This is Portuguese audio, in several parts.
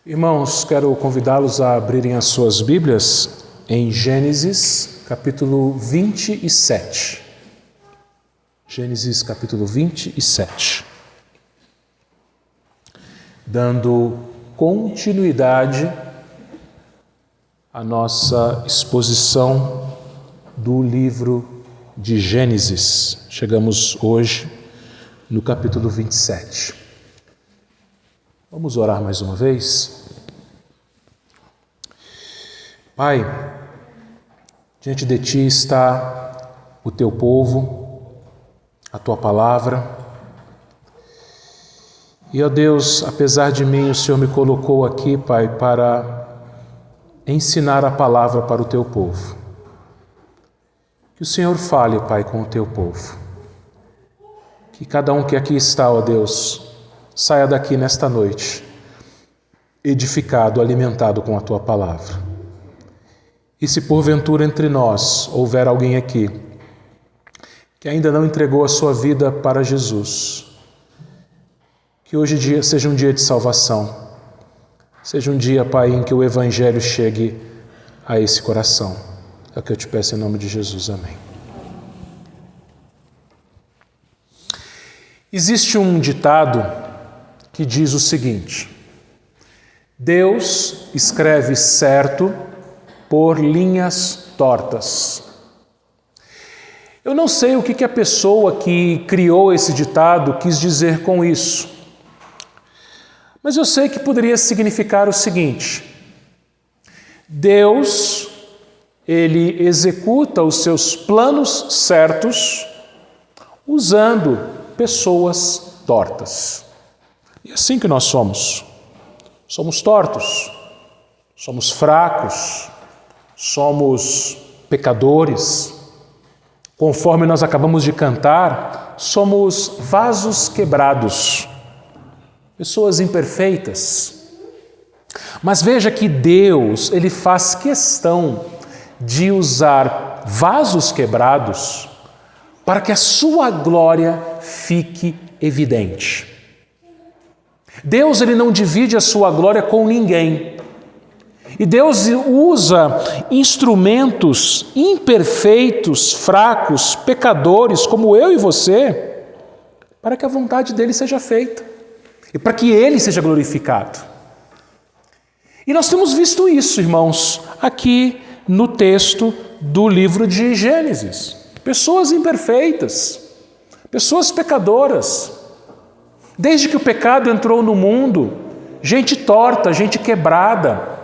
Irmãos, quero convidá-los a abrirem as suas Bíblias em Gênesis, capítulo 27. Gênesis, capítulo 27. Dando continuidade à nossa exposição do livro de Gênesis. Chegamos hoje no capítulo 27. Vamos orar mais uma vez? Pai, diante de Ti está o Teu povo, a Tua palavra. E, ó Deus, apesar de mim, o Senhor me colocou aqui, Pai, para ensinar a palavra para o Teu povo. Que o Senhor fale, Pai, com o Teu povo. Que cada um que aqui está, ó Deus, saia daqui nesta noite, edificado, alimentado com a Tua palavra. E se porventura entre nós houver alguém aqui que ainda não entregou a sua vida para Jesus, que hoje seja um dia de salvação, seja um dia, Pai, em que o Evangelho chegue a esse coração. É o que eu te peço em nome de Jesus. Amém. Existe um ditado que diz o seguinte: Deus escreve certo por linhas tortas. Eu não sei o que a pessoa que criou esse ditado quis dizer com isso, mas eu sei que poderia significar o seguinte: Deus, Ele executa os seus planos certos usando pessoas tortas. E assim que nós somos. Somos tortos, somos fracos, somos pecadores. Conforme nós acabamos de cantar, somos vasos quebrados, pessoas imperfeitas. Mas veja que Deus, Ele faz questão de usar vasos quebrados para que a sua glória fique evidente. Deus, Ele não divide a sua glória com ninguém. E Deus usa instrumentos imperfeitos, fracos, pecadores, como eu e você, para que a vontade dEle seja feita e para que Ele seja glorificado. E nós temos visto isso, irmãos, aqui no texto do livro de Gênesis. Pessoas imperfeitas, pessoas pecadoras. Desde que o pecado entrou no mundo, gente torta, gente quebrada.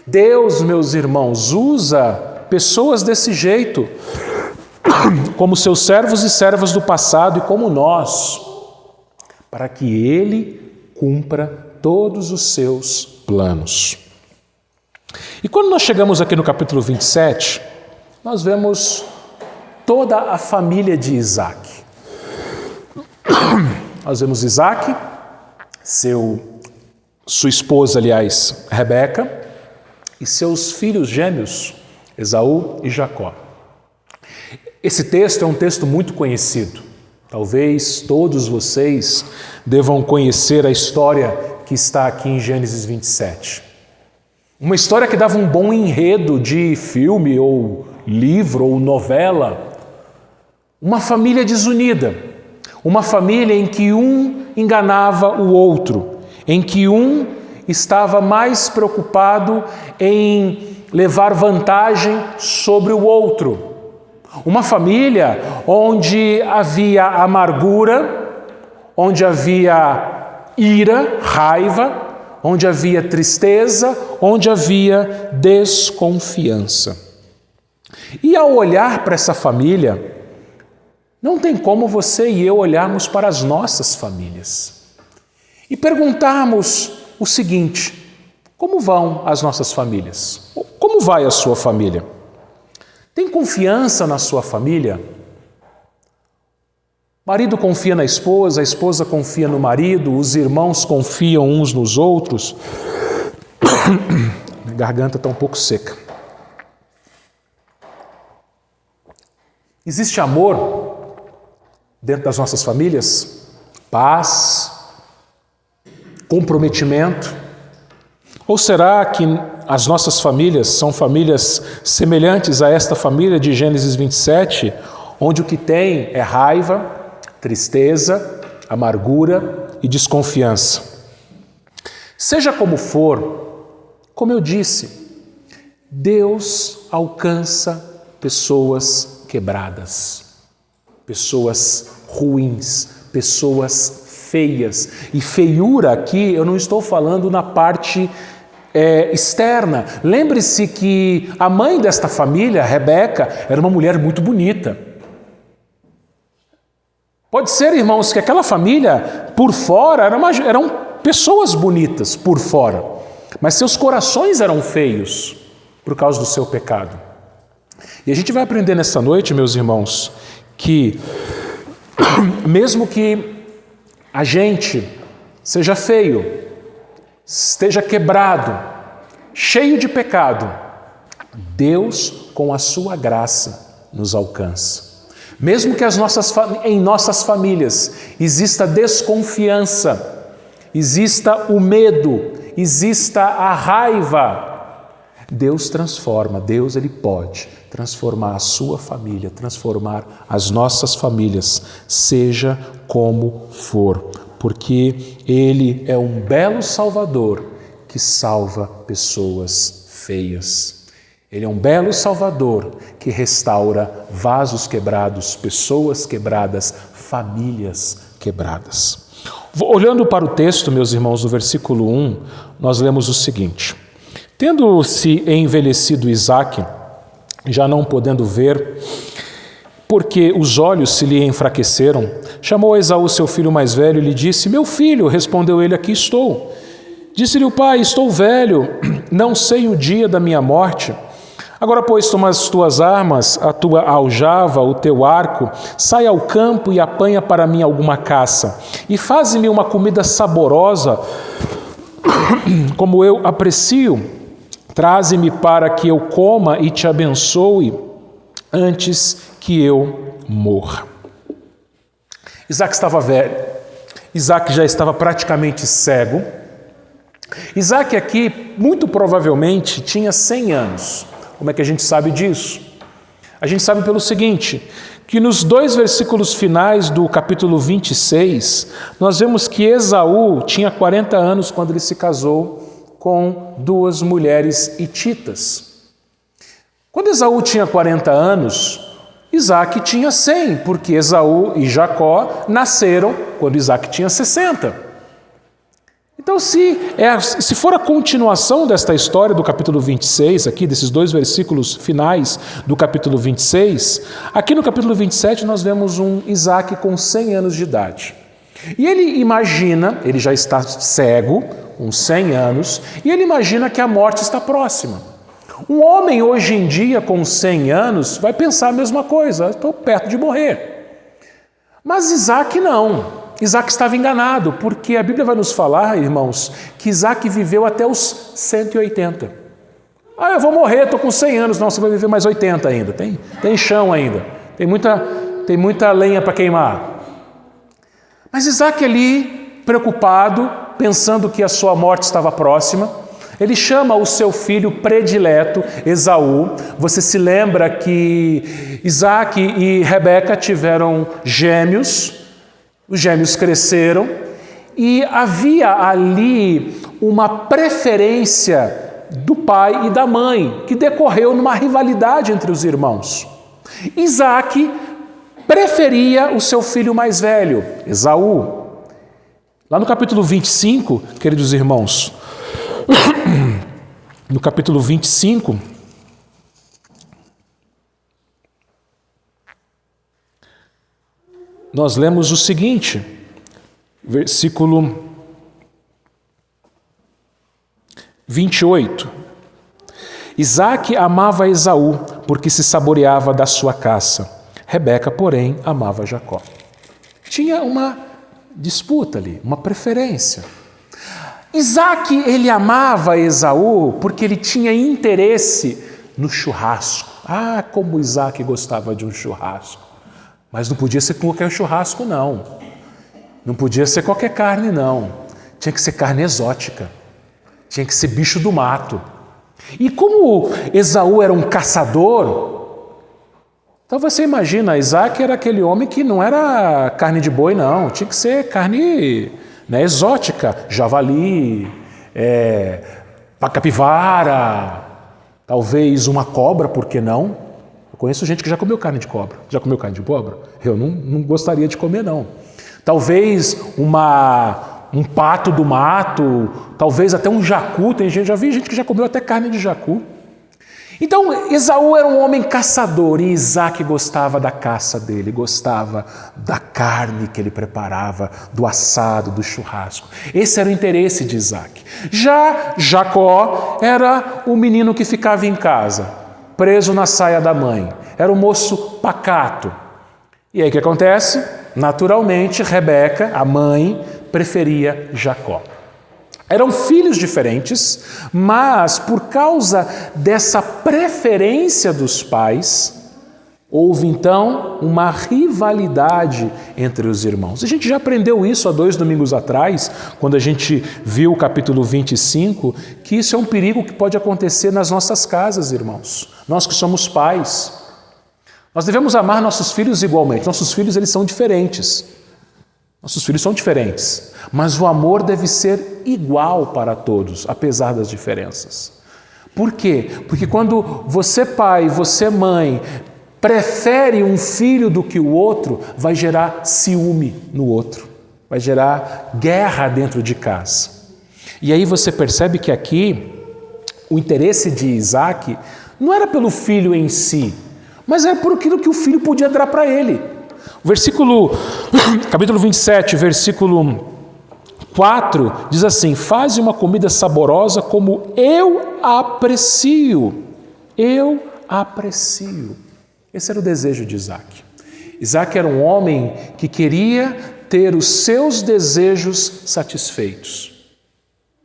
Deus, meus irmãos, usa pessoas desse jeito, como seus servos e servas do passado e como nós, para que Ele cumpra todos os seus planos. E quando nós chegamos aqui no capítulo 27, nós vemos toda a família de Isaac. Nós vemos Isaac, sua esposa, aliás, Rebeca, e seus filhos gêmeos, Esaú e Jacó. Esse texto é um texto muito conhecido. Talvez todos vocês devam conhecer a história que está aqui em Gênesis 27. Uma história que dava um bom enredo de filme ou livro ou novela. Uma família desunida. Uma família em que um enganava o outro, em que um estava mais preocupado em levar vantagem sobre o outro. Uma família onde havia amargura, onde havia ira, raiva, onde havia tristeza, onde havia desconfiança. E ao olhar para essa família, não tem como você e eu olharmos para as nossas famílias e perguntarmos o seguinte: como vão as nossas famílias? Como vai a sua família? Tem confiança na sua família? O marido confia na esposa, a esposa confia no marido, os irmãos confiam uns nos outros. Minha garganta está um pouco seca. Existe amor dentro das nossas famílias? Paz, comprometimento? Ou será que as nossas famílias são famílias semelhantes a esta família de Gênesis 27, onde o que tem é raiva, tristeza, amargura e desconfiança? Seja como for, como eu disse, Deus alcança pessoas quebradas, pessoas ruins, pessoas feias. E feiura aqui eu não estou falando na parte externa. Lembre-se que a mãe desta família, Rebeca, era uma mulher muito bonita. Pode ser, irmãos, que aquela família, por fora, eram pessoas bonitas por fora, mas seus corações eram feios por causa do seu pecado. E a gente vai aprender nessa noite, meus irmãos, que mesmo que a gente seja feio, esteja quebrado, cheio de pecado, Deus, com a sua graça, nos alcança. Mesmo que em nossas famílias exista desconfiança, exista o medo, exista a raiva, Deus transforma, Deus ele pode transformar a sua família, transformar as nossas famílias, seja como for, porque Ele é um belo Salvador que salva pessoas feias. Ele é um belo Salvador que restaura vasos quebrados, pessoas quebradas, famílias quebradas. Olhando para o texto, meus irmãos, do versículo 1, nós lemos o seguinte: tendo-se envelhecido Isaque, já não podendo ver, porque os olhos se lhe enfraqueceram, chamou Esaú, seu filho mais velho, e lhe disse: meu filho, respondeu ele, aqui estou. Disse-lhe o pai: estou velho, não sei o dia da minha morte. Agora, pois, toma as tuas armas, a tua aljava, o teu arco, sai ao campo e apanha para mim alguma caça, e faze-me uma comida saborosa, como eu aprecio. Traze-me para que eu coma e te abençoe antes que eu morra. Isaque estava velho, Isaque já estava praticamente cego. Isaque aqui, muito provavelmente, tinha 100 anos. Como é que a gente sabe disso? A gente sabe pelo seguinte, que nos 2 versículos finais do capítulo 26, nós vemos que Esaú tinha 40 anos quando ele se casou com 2 mulheres hititas. Quando Esaú tinha 40 anos, Isaque tinha 100, porque Esaú e Jacó nasceram quando Isaque tinha 60. Então, se for a continuação desta história do capítulo 26, aqui desses 2 versículos finais do capítulo 26, aqui no capítulo 27 nós vemos um Isaque com 100 anos de idade. E ele imagina, ele já está cego, com 100 anos, e ele imagina que a morte está próxima. Um homem hoje em dia com 100 anos vai pensar a mesma coisa: estou perto de morrer. Mas Isaque não. Isaque estava enganado, porque a Bíblia vai nos falar, irmãos, que Isaque viveu até os 180. Eu vou morrer, estou com 100 anos. Não, você vai viver mais 80 ainda. Tem chão ainda. Tem muita lenha para queimar. Mas Isaque ali, preocupado, pensando que a sua morte estava próxima, ele chama o seu filho predileto, Esaú. Você se lembra que Isaque e Rebeca tiveram gêmeos, os gêmeos cresceram e havia ali uma preferência do pai e da mãe, que decorreu numa rivalidade entre os irmãos. Isaque preferia o seu filho mais velho, Esaú. Lá no capítulo 25, queridos irmãos, no capítulo 25, nós lemos o seguinte, versículo 28. Isaque amava Esaú, porque se saboreava da sua caça. Rebeca, porém, amava Jacó. Tinha uma disputa ali, uma preferência. Isaque, ele amava Esaú porque ele tinha interesse no churrasco. Como Isaque gostava de um churrasco. Mas não podia ser qualquer churrasco, não. Não podia ser qualquer carne, não. tinha que ser carne exótica, tinha que ser bicho do mato. E como Esaú era um caçador, então você imagina, Isaac era aquele homem que não era carne de boi, não, tinha que ser carne, né, exótica, javali, capivara, talvez uma cobra, por que não? Eu conheço gente que já comeu carne de cobra. Já comeu carne de cobra? Eu não gostaria de comer, não. Talvez um pato do mato, talvez até um jacu. Já vi gente que já comeu até carne de jacu. Então, Esaú era um homem caçador e Isaac gostava da caça dele, gostava da carne que ele preparava, do assado, do churrasco. Esse era o interesse de Isaac. Já Jacó era o menino que ficava em casa, preso na saia da mãe. Era um moço pacato. E aí o que acontece? Naturalmente, Rebeca, a mãe, preferia Jacó. Eram filhos diferentes, mas por causa dessa preferência dos pais, houve então uma rivalidade entre os irmãos. A gente já aprendeu isso há 2 domingos atrás, quando a gente viu o capítulo 25, que isso é um perigo que pode acontecer nas nossas casas, irmãos. Nós que somos pais, nós devemos amar nossos filhos igualmente. Nossos filhos, eles são diferentes. Nossos filhos são diferentes, mas o amor deve ser igual para todos, apesar das diferenças. Por quê? Porque quando você pai, você mãe, prefere um filho do que o outro, vai gerar ciúme no outro, vai gerar guerra dentro de casa. E aí você percebe que aqui o interesse de Isaac não era pelo filho em si, mas era por aquilo que o filho podia dar para ele. Capítulo 27, versículo 4, diz assim: faze uma comida saborosa como eu aprecio. Eu aprecio. Esse era o desejo de Isaac. Isaac era um homem que queria ter os seus desejos satisfeitos,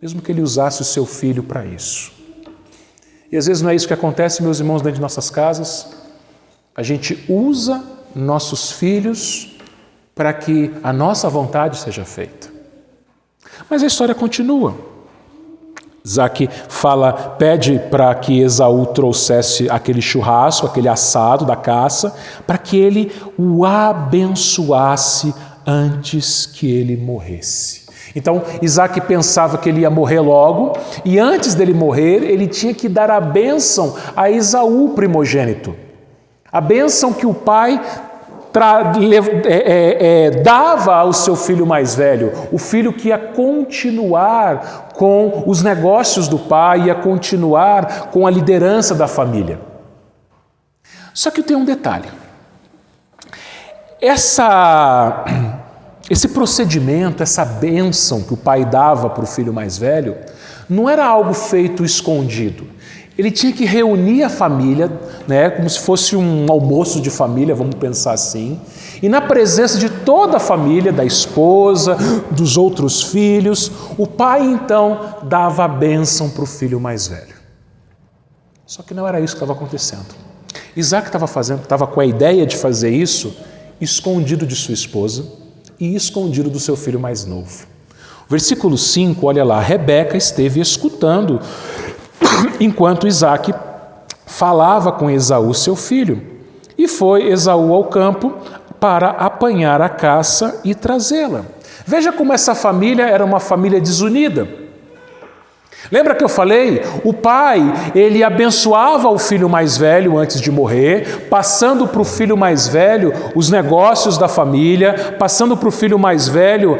mesmo que ele usasse o seu filho para isso. E às vezes não é isso que acontece, meus irmãos, dentro de nossas casas. A gente usa nossos filhos para que a nossa vontade seja feita. Mas a história continua. Isaac pede para que Esaú trouxesse aquele churrasco, aquele assado da caça, para que ele o abençoasse antes que ele morresse. Então, Isaac pensava que ele ia morrer logo, e antes dele morrer, ele tinha que dar a bênção a Esaú, primogênito. A bênção que o pai dava ao seu filho mais velho, o filho que ia continuar com os negócios do pai, ia continuar com a liderança da família. Só que tem um detalhe. Esse procedimento, essa bênção que o pai dava para o filho mais velho, não era algo feito escondido. Ele tinha que reunir a família, né, como se fosse um almoço de família, vamos pensar assim, e na presença de toda a família, da esposa, dos outros filhos, o pai então dava a bênção para o filho mais velho. Só que não era isso que estava acontecendo. Isaac estava com a ideia de fazer isso escondido de sua esposa e escondido do seu filho mais novo. Versículo 5, olha lá, Rebeca esteve escutando enquanto Isaac falava com Esaú, seu filho, e foi Esaú ao campo para apanhar a caça e trazê-la. Veja como essa família era uma família desunida. Lembra que eu falei? O pai, ele abençoava o filho mais velho antes de morrer, passando para o filho mais velho os negócios da família, passando para o filho mais velho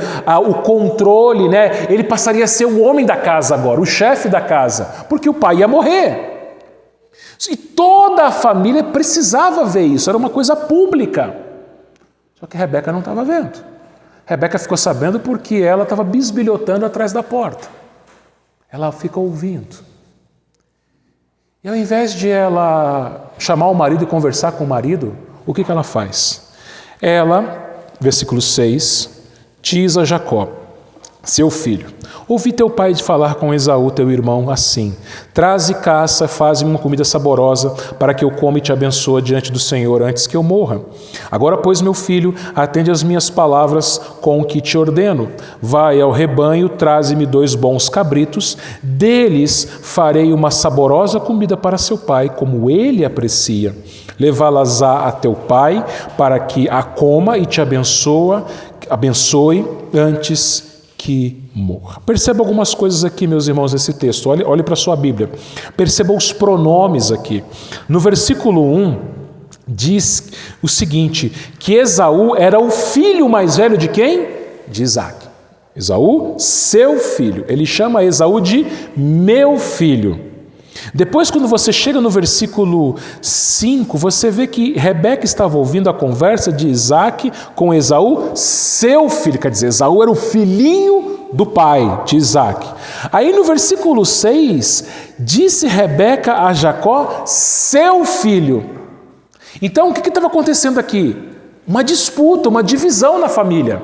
o controle, né? Ele passaria a ser o homem da casa agora, o chefe da casa, porque o pai ia morrer. E toda a família precisava ver isso, era uma coisa pública. Só que Rebeca não estava vendo. Rebeca ficou sabendo porque ela estava bisbilhotando atrás da porta. Ela fica ouvindo. E ao invés de ela chamar o marido e conversar com o marido, o que ela faz? Ela, versículo 6, diz a Jacó: seu filho: ouvi teu pai falar com Esaú, teu irmão, assim: traze caça, faz-me uma comida saborosa, para que eu coma e te abençoe diante do Senhor antes que eu morra. Agora, pois, meu filho, atende às minhas palavras com o que te ordeno. Vai ao rebanho, traze-me 2 bons cabritos, deles farei uma saborosa comida para seu pai, como ele aprecia. Levá-las a teu pai, para que a coma e te abençoe antes que morra. Perceba algumas coisas aqui, meus irmãos, nesse texto. Olhe para a sua Bíblia. Perceba os pronomes aqui. No versículo 1, diz o seguinte, que Esaú era o filho mais velho de quem? De Isaac. Esaú, seu filho. Ele chama Esaú de meu filho. Depois, quando você chega no versículo 5, você vê que Rebeca estava ouvindo a conversa de Isaac com Esaú, seu filho. Quer dizer, Esaú era o filhinho do pai de Isaac. Aí no versículo 6, disse Rebeca a Jacó, seu filho. Então, o que estava acontecendo aqui? Uma disputa, uma divisão na família.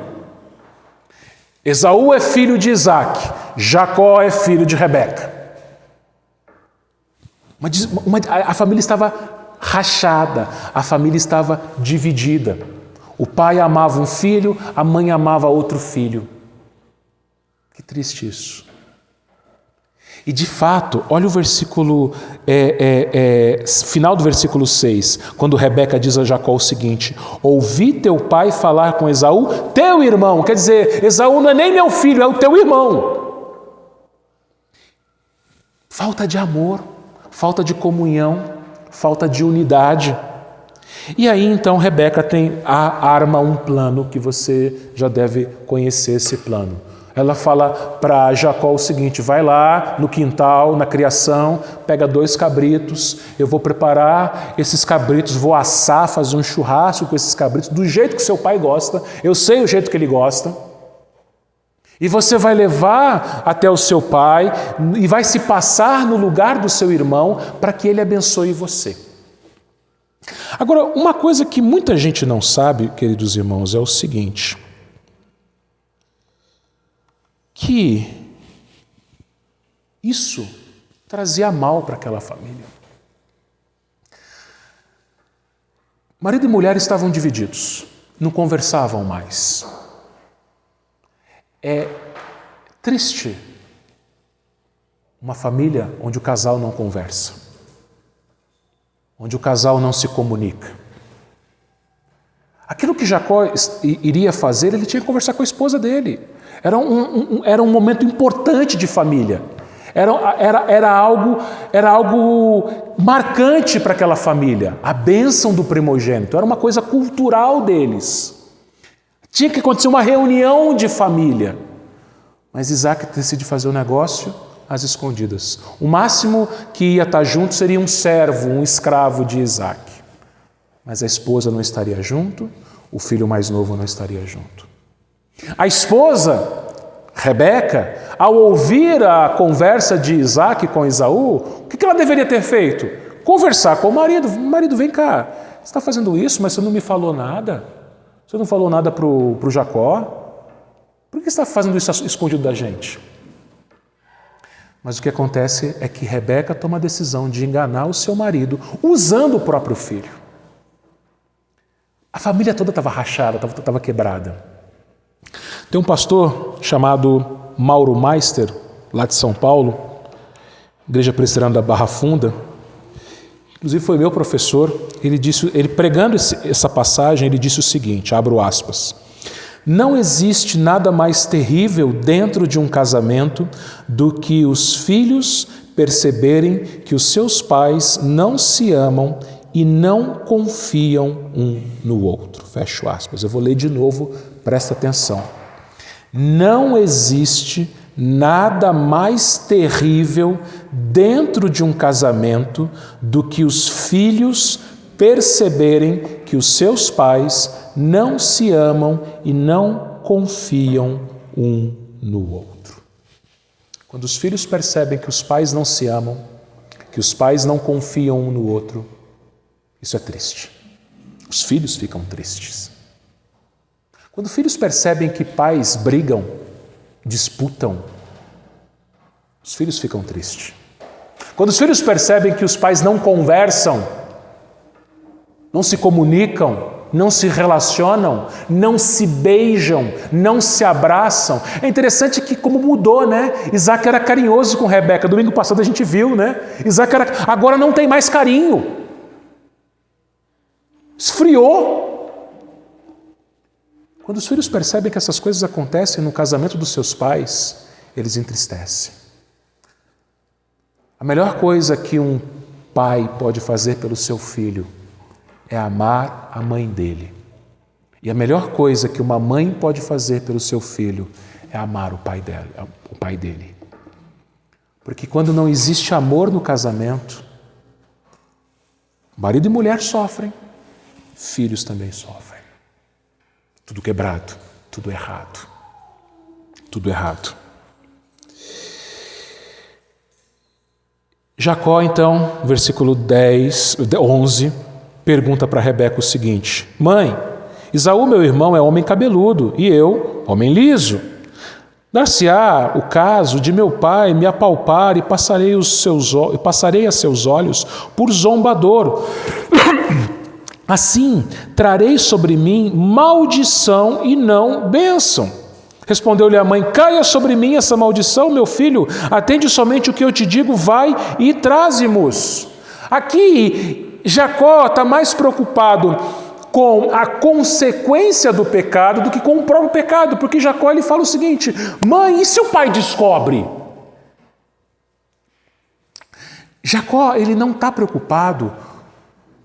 Esaú é filho de Isaac, Jacó é filho de Rebeca. A família estava rachada, a família estava dividida. O pai amava um filho, a mãe amava outro filho. Que triste isso. E de fato, olha o versículo, final do versículo 6, quando Rebeca diz a Jacó o seguinte: ouvi teu pai falar com Esaú, teu irmão. Quer dizer, Esaú não é nem meu filho, é o teu irmão. Falta de amor. Falta de comunhão, falta de unidade. E aí então Rebeca arma um plano que você já deve conhecer esse plano. Ela fala para Jacó o seguinte: vai lá no quintal, na criação, pega 2 cabritos, eu vou preparar esses cabritos, vou assar, fazer um churrasco com esses cabritos, do jeito que seu pai gosta, eu sei o jeito que ele gosta. E você vai levar até o seu pai e vai se passar no lugar do seu irmão para que ele abençoe você. Agora, uma coisa que muita gente não sabe, queridos irmãos, é o seguinte: que isso trazia mal para aquela família. Marido e mulher estavam divididos, não conversavam mais. É triste uma família onde o casal não conversa, onde o casal não se comunica. Aquilo que Jacó iria fazer, ele tinha que conversar com a esposa dele. Era um momento importante de família. Era algo marcante para aquela família. A bênção do primogênito era uma coisa cultural deles. Tinha que acontecer uma reunião de família. Mas Isaac decide fazer o negócio às escondidas. O máximo que ia estar junto seria um servo, um escravo de Isaac. Mas a esposa não estaria junto, o filho mais novo não estaria junto. A esposa, Rebeca, ao ouvir a conversa de Isaac com Esaú, o que ela deveria ter feito? Conversar com o marido. Marido, vem cá, você está fazendo isso, mas você não me falou nada. Você não falou nada para o Jacó? Por que você está fazendo isso escondido da gente? Mas o que acontece é que Rebeca toma a decisão de enganar o seu marido usando o próprio filho. A família toda estava rachada, estava quebrada. Tem um pastor chamado Mauro Meister, lá de São Paulo, Igreja Presbiteriana da Barra Funda. Inclusive foi meu professor. Ele pregando essa passagem, ele disse o seguinte, abro aspas: não existe nada mais terrível dentro de um casamento do que os filhos perceberem que os seus pais não se amam e não confiam um no outro. Fecho aspas. Eu vou ler de novo, presta atenção. Não existe nada mais terrível dentro de um casamento do que os filhos perceberem que os seus pais não se amam e não confiam um no outro. Quando os filhos percebem que os pais não se amam, que os pais não confiam um no outro, isso é triste. Os filhos ficam tristes. Quando filhos percebem que pais brigam, disputam, os filhos ficam tristes. Quando os filhos percebem que os pais não conversam, não se comunicam, não se relacionam, não se beijam, não se abraçam. É interessante que como mudou, né? Isaac era carinhoso com Rebeca. Domingo passado a gente viu, né? Isaac agora não tem mais carinho. Esfriou. Quando os filhos percebem que essas coisas acontecem no casamento dos seus pais, eles entristecem. A melhor coisa que um pai pode fazer pelo seu filho é amar a mãe dele. E a melhor coisa que uma mãe pode fazer pelo seu filho é amar o pai dele. Porque quando não existe amor no casamento, marido e mulher sofrem, filhos também sofrem. Tudo quebrado, tudo errado. Tudo errado. Jacó, então, versículo 11, pergunta para Rebeca o seguinte: Mãe, Esaú, meu irmão, é homem cabeludo e eu, homem liso. Dar-se-á o caso de meu pai me apalpar e passarei a seus olhos por zombador. Assim, trarei sobre mim maldição e não bênção. Respondeu-lhe a mãe: Caia sobre mim essa maldição, meu filho. Atende somente o que eu te digo, vai e traze-mos. Aqui, Jacó está mais preocupado com a consequência do pecado do que com o próprio pecado, porque Jacó ele fala o seguinte: mãe, e se o pai descobre? Jacó ele não está preocupado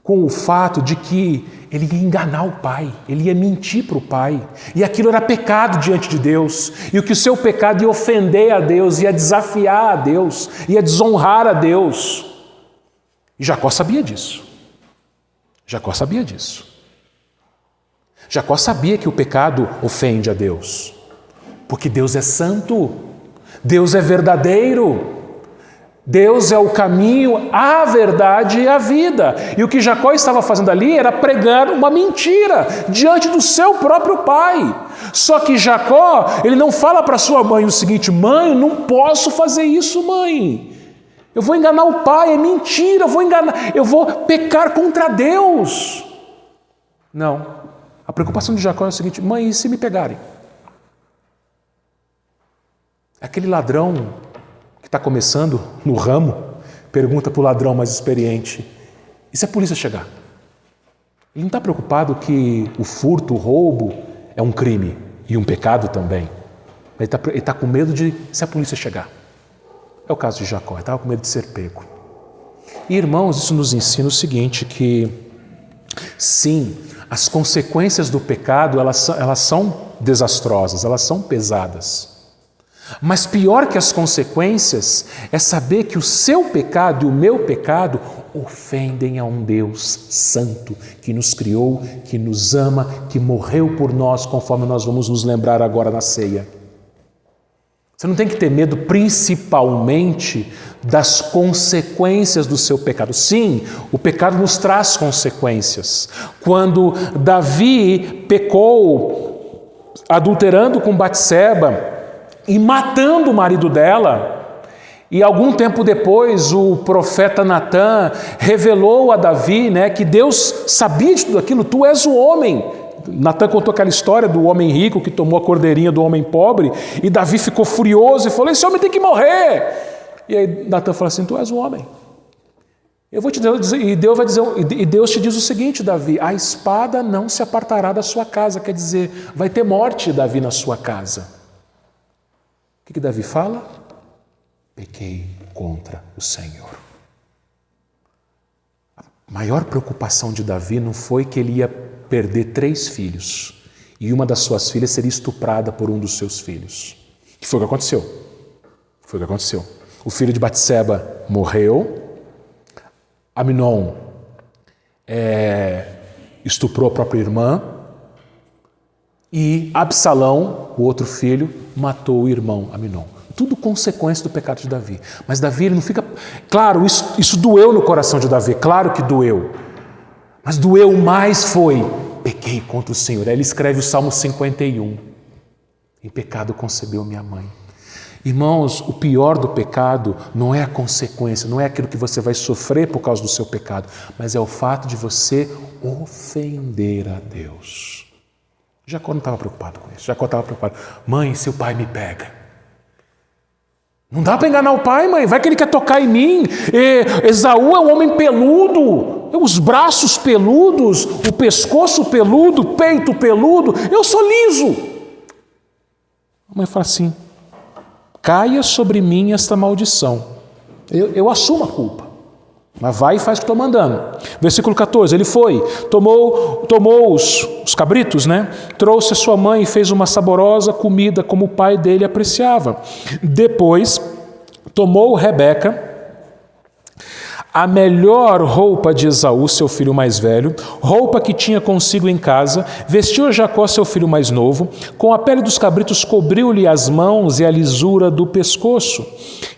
com o fato de que ele ia enganar o pai, ele ia mentir para o pai, e aquilo era pecado diante de Deus, e o que o seu pecado ia ofender a Deus, ia desafiar a Deus, ia desonrar a Deus. E Jacó sabia disso. Jacó sabia disso. Jacó sabia que o pecado ofende a Deus, porque Deus é santo, Deus é verdadeiro, Deus é o caminho, a verdade e a vida. E o que Jacó estava fazendo ali era pregar uma mentira diante do seu próprio pai. Só que Jacó, ele não fala para sua mãe o seguinte: mãe, eu não posso fazer isso, mãe. Eu vou enganar o pai, é mentira, eu vou pecar contra Deus. Não. A preocupação de Jacó é o seguinte: mãe, e se me pegarem? Aquele ladrão que está começando no ramo pergunta para o ladrão mais experiente: e se a polícia chegar? Ele não está preocupado que o furto, o roubo é um crime e um pecado também. Ele está com medo de se a polícia chegar. É o caso de Jacó, ele estava com medo de ser pego. E, irmãos, isso nos ensina o seguinte, que sim, as consequências do pecado, elas são desastrosas, elas são pesadas. Mas pior que as consequências é saber que o seu pecado e o meu pecado ofendem a um Deus santo, que nos criou, que nos ama, que morreu por nós, conforme nós vamos nos lembrar agora na ceia. Você não tem que ter medo principalmente das consequências do seu pecado. Sim, o pecado nos traz consequências. Quando Davi pecou adulterando com Batseba e matando o marido dela, e algum tempo depois o profeta Natã revelou a Davi, que Deus sabia de tudo aquilo, tu és o homem. Natã contou aquela história do homem rico que tomou a cordeirinha do homem pobre, e Davi ficou furioso e falou: esse homem tem que morrer. E aí Natã falou assim: tu és o homem. Eu vou te dizer, e Deus te diz o seguinte, Davi: a espada não se apartará da sua casa, quer dizer, vai ter morte, Davi, na sua casa. O que Davi fala? Pequei contra o Senhor. A maior preocupação de Davi não foi que ele ia perder 3 filhos e uma das suas filhas seria estuprada por um dos seus filhos. Que foi o que aconteceu. Foi o que aconteceu. O filho de Batseba morreu, Amnon estuprou a própria irmã e Absalão, o outro filho, matou o irmão Amnon. Tudo consequência do pecado de Davi. Mas Davi ele não fica... Claro, isso doeu no coração de Davi, claro que doeu. Mas doeu mais foi: pequei contra o Senhor. Aí ele escreve o Salmo 51. Em pecado concebeu minha mãe. Irmãos, o pior do pecado não é a consequência, não é aquilo que você vai sofrer por causa do seu pecado, mas é o fato de você ofender a Deus. Jacó não estava preocupado com isso. Jacó estava preocupado. Mãe, seu pai me pega. Não dá para enganar o pai, mãe. Vai que ele quer tocar em mim. Esaú é um homem peludo. Os braços peludos, o pescoço peludo, o peito peludo. Eu sou liso. A mãe fala assim: caia sobre mim esta maldição. Eu assumo a culpa. Mas vai e faz o que estou mandando. Versículo 14, ele foi, tomou os cabritos, né? Trouxe a sua mãe e fez uma saborosa comida como o pai dele apreciava. Depois, tomou Rebeca, a melhor roupa de Esaú, seu filho mais velho, roupa que tinha consigo em casa, vestiu Jacó, seu filho mais novo, com a pele dos cabritos cobriu-lhe as mãos e a lisura do pescoço.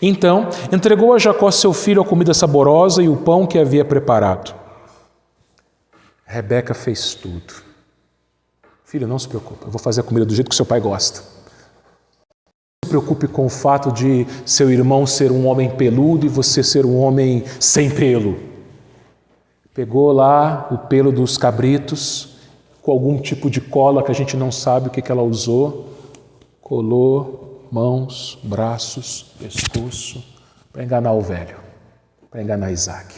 Então, entregou a Jacó, seu filho, a comida saborosa e o pão que havia preparado. Rebeca fez tudo. Filho, não se preocupe, eu vou fazer a comida do jeito que seu pai gosta. Não se preocupe com o fato de seu irmão ser um homem peludo e você ser um homem sem pelo. Pegou lá o pelo dos cabritos, com algum tipo de cola que a gente não sabe o que ela usou, colou mãos, braços, pescoço, para enganar o velho, para enganar Isaac.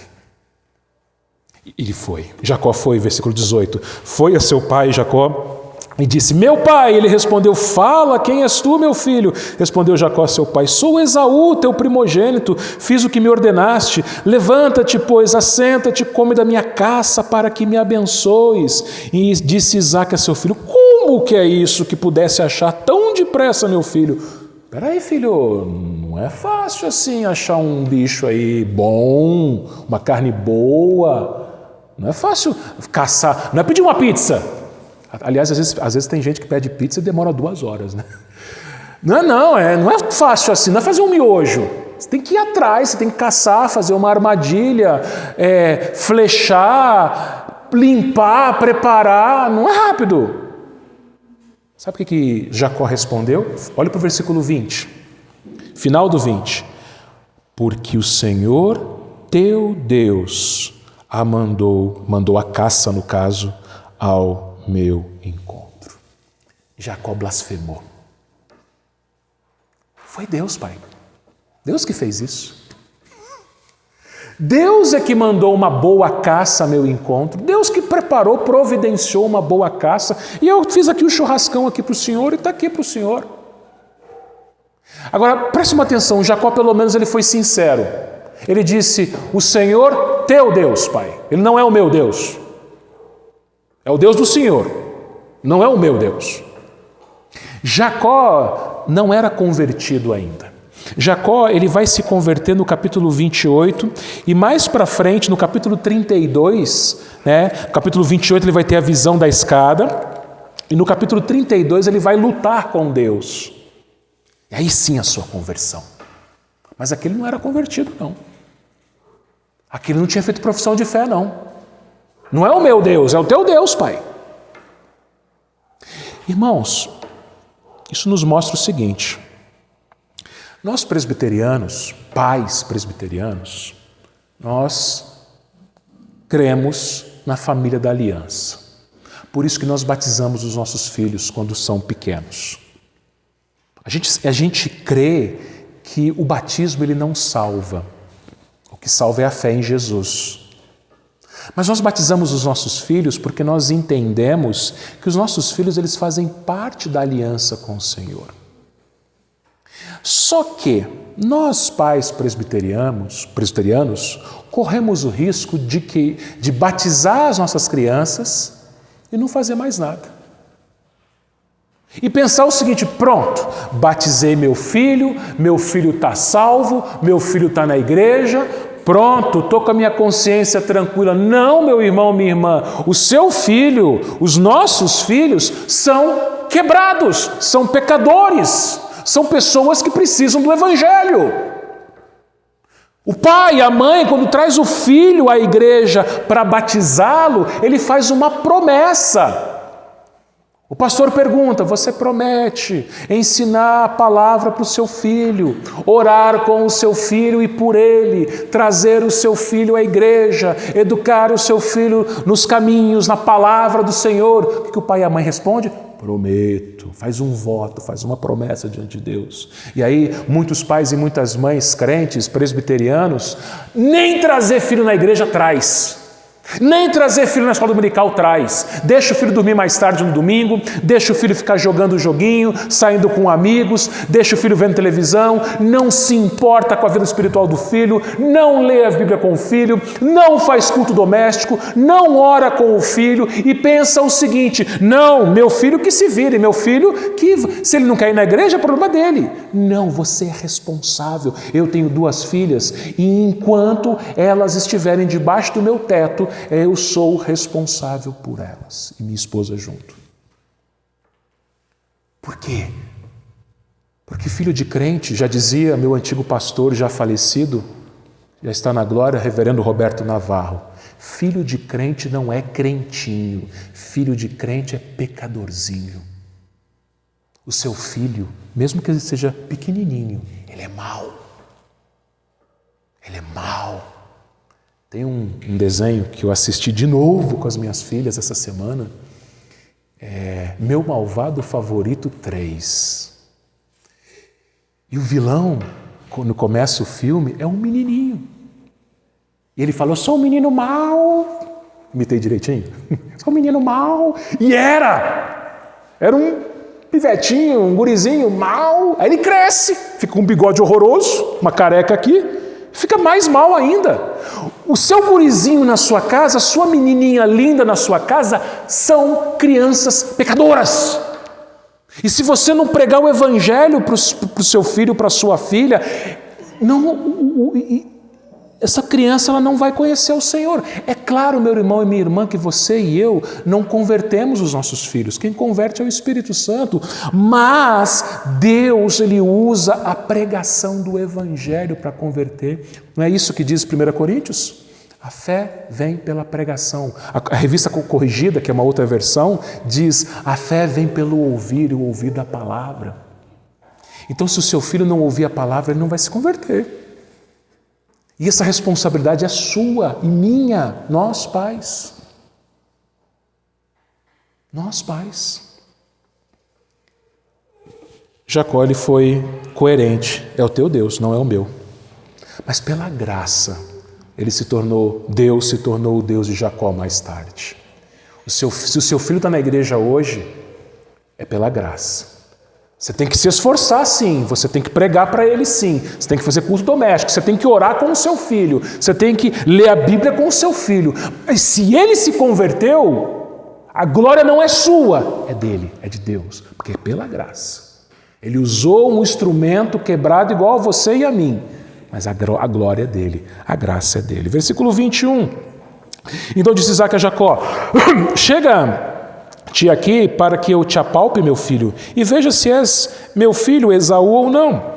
E ele foi. Jacó foi, versículo 18. Foi a seu pai, Jacó, e disse: meu pai. Ele respondeu: fala, quem és tu, meu filho? Respondeu Jacó, seu pai: sou Esaú, teu primogênito, fiz o que me ordenaste. Levanta-te, pois, assenta-te, come da minha caça, para que me abençoes. E disse Isaac a seu filho: como que é isso que pudesse achar tão depressa, meu filho? Peraí, filho, não é fácil assim achar um bicho aí bom, uma carne boa. Não é fácil caçar, não é pedir uma pizza. Aliás, às vezes tem gente que pede pizza e demora 2 horas, né? Não é fácil assim, não é fazer um miojo. Você tem que ir atrás, você tem que caçar, fazer uma armadilha, flechar, limpar, preparar, não é rápido. Sabe o que Jacó respondeu? Olha para o versículo 20, final do 20. Porque o Senhor teu Deus mandou a caça, no caso, ao meu encontro. Jacó blasfemou. Foi Deus, pai. Deus que fez isso. Deus é que mandou uma boa caça ao meu encontro. Deus que preparou, providenciou uma boa caça. E eu fiz aqui um churrascão aqui para o senhor e está aqui para o senhor. Agora, preste uma atenção. Jacó, pelo menos, ele foi sincero. Ele disse: o Senhor teu Deus, pai. Ele não é o meu Deus. É o Deus do Senhor. Não é o meu Deus. Jacó não era convertido ainda. Jacó, ele vai se converter no capítulo 28 e mais para frente, no capítulo 32, no capítulo 28 ele vai ter a visão da escada e no capítulo 32 ele vai lutar com Deus. E aí sim a sua conversão. Mas aquele não era convertido, não. Aquele não tinha feito profissão de fé, não. Não é o meu Deus, é o teu Deus, pai. Irmãos, isso nos mostra o seguinte: nós presbiterianos, pais presbiterianos, nós cremos na família da aliança. Por isso que nós batizamos os nossos filhos quando são pequenos. A gente crê que o batismo ele não salva. O que salva é a fé em Jesus. Mas nós batizamos os nossos filhos porque nós entendemos que os nossos filhos eles fazem parte da aliança com o Senhor. Só que nós, pais presbiterianos, corremos o risco de batizar as nossas crianças e não fazer mais nada. E pensar o seguinte: pronto, batizei meu filho está salvo, meu filho está na igreja, pronto, estou com a minha consciência tranquila. Não, meu irmão, minha irmã, o seu filho, os nossos filhos são quebrados, são pecadores. São pessoas que precisam do Evangelho. O pai, a mãe, quando traz o filho à igreja para batizá-lo, ele faz uma promessa. O pastor pergunta, você promete ensinar a palavra para o seu filho, orar com o seu filho e por ele, trazer o seu filho à igreja, educar o seu filho nos caminhos, na palavra do Senhor? O que o pai e a mãe respondem? Prometo. Faz um voto, faz uma promessa diante de Deus. E aí, muitos pais e muitas mães crentes, presbiterianos, nem trazer filho na igreja traz. Nem trazer filho na escola dominical traz. Deixa o filho dormir mais tarde no domingo, deixa o filho ficar jogando joguinho, saindo com amigos, deixa o filho vendo televisão, não se importa com a vida espiritual do filho, não lê a Bíblia com o filho, não faz culto doméstico, não ora com o filho e pensa o seguinte: não, meu filho que se vire, meu filho que, se ele não quer ir na igreja, é problema dele. Não, você é responsável. Eu tenho 2 filhas e enquanto elas estiverem debaixo do meu teto, eu sou responsável por elas e minha esposa junto. Por quê? Porque filho de crente, já dizia meu antigo pastor já falecido, já está na glória, reverendo Roberto Navarro, filho de crente não é crentinho, filho de crente é pecadorzinho. O seu filho, mesmo que ele seja pequenininho, ele é mau. Ele é mau. Tem um desenho que eu assisti de novo com as minhas filhas essa semana. Meu Malvado Favorito 3. E o vilão, quando começa o filme, é um menininho. E ele fala, eu sou um menino mau. Imitei direitinho? Sou um menino mau. E era um pivetinho, um gurizinho mau. Aí ele cresce, fica com um bigode horroroso, uma careca aqui, fica mais mal ainda. O seu gurizinho na sua casa, a sua menininha linda na sua casa, são crianças pecadoras. E se você não pregar o evangelho para o seu filho, para a sua filha, essa criança ela não vai conhecer o Senhor. É claro, meu irmão e minha irmã, que você e eu não convertemos os nossos filhos. Quem converte é o Espírito Santo. Mas Deus, Ele usa a pregação do Evangelho para converter. Não é isso que diz 1 Coríntios? A fé vem pela pregação. A revista corrigida, que é uma outra versão, diz a fé vem pelo ouvir e o ouvir da palavra. Então, se o seu filho não ouvir a palavra, ele não vai se converter. E essa responsabilidade é sua e minha, nós pais. Nós pais. Jacó, ele foi coerente. É o teu Deus, não é o meu. Mas pela graça, Deus se tornou o Deus de Jacó mais tarde. Se o seu filho está na igreja hoje, é pela graça. Você tem que se esforçar sim, você tem que pregar para ele sim, você tem que fazer culto doméstico, você tem que orar com o seu filho, você tem que ler a Bíblia com o seu filho. Mas se ele se converteu, a glória não é sua, é dele, é de Deus, porque é pela graça. Ele usou um instrumento quebrado igual a você e a mim, mas a glória é dele, a graça é dele. Versículo 21. Então disse Isaque a Jacó, chega-te aqui para que eu te apalpe, meu filho, e veja se és meu filho Esaú ou não.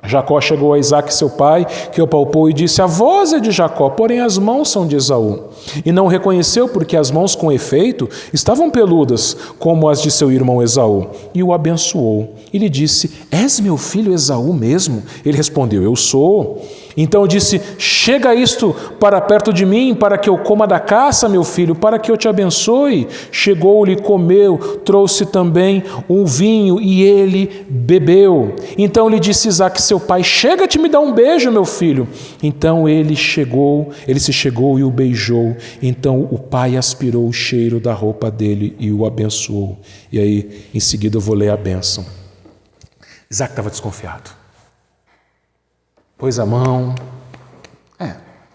Jacó chegou a Isaque, seu pai, que o apalpou e disse, a voz é de Jacó, porém as mãos são de Esaú. E não o reconheceu, porque as mãos, com efeito, estavam peludas, como as de seu irmão Esaú. E o abençoou. E lhe disse, és meu filho Esaú mesmo? Ele respondeu, eu sou. Então disse, chega isto para perto de mim, para que eu coma da caça, meu filho, para que eu te abençoe. Chegou-lhe, comeu, trouxe também um vinho, e ele bebeu. Então lhe disse Isaque, seu pai, chega-te e me dá um beijo, meu filho. Então ele se chegou e o beijou. Então o pai aspirou o cheiro da roupa dele e o abençoou. E aí, em seguida, eu vou ler a bênção. Isaque estava desconfiado. Pôs a mão.